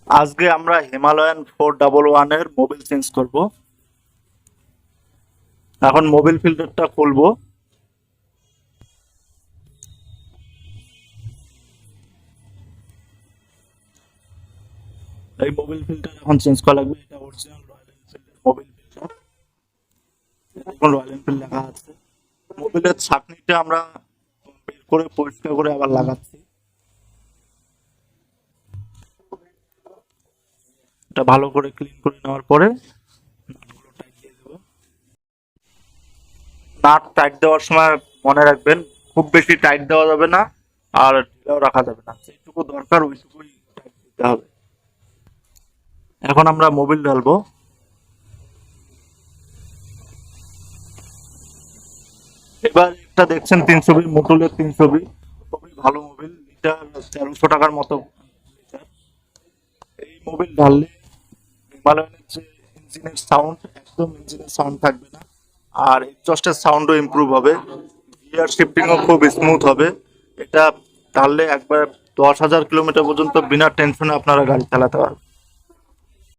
আজকে আমরা হিমালয়ান 411 এর মোবিল চেঞ্জ করব। এখন মোবিল ফিল্টারটা খুলবো। এই মোবিল ফিল্টার এখন চেঞ্জ করা লাগবে। এটা অরিজিনাল রয়্যাল এনফিল্ডের মোবিল ফিল্টার। এখন রয়্যাল এনফিল্ড লেখা আছে। মোবিলের ছাঁকনিটা আমরা বের করে পরিষ্কার করে আবার লাগাচ্ছি। এটা ভালো করে ক্লিন করে নেওয়ার পরে নাটগুলো টাইট দিয়ে দেবো। নাট টাইট দেওয়ার সময় মনে রাখবেন, খুব বেশি টাইট দেওয়া যাবে না, আর ঢিলাও রাখা যাবে না। যেটুকু দরকার ওইটুকুই টাইট দিতে হবে। এখন আমরা মোবিল ঢালবো। এবার একটা দেখছেন 320 মোটলের 320, খুবই ভালো মোবিল। লিটার 1300 টাকার মতো লিটার। এই মোবিল ঢাললে হিমালয়ানের যে ইঞ্জিনের সাউন্ড, একদম ইঞ্জিনের সাউন্ড থাকবে না, আর এক্সস্টের সাউন্ডও ইমপ্রুভ হবে। গিয়ার শিফটিংও খুব স্মুথ হবে। এটা ঢাললে একবার 10,000 কিলোমিটার পর্যন্ত বিনা টেনশনে আপনারা গাড়ি চালাতে পারবেন।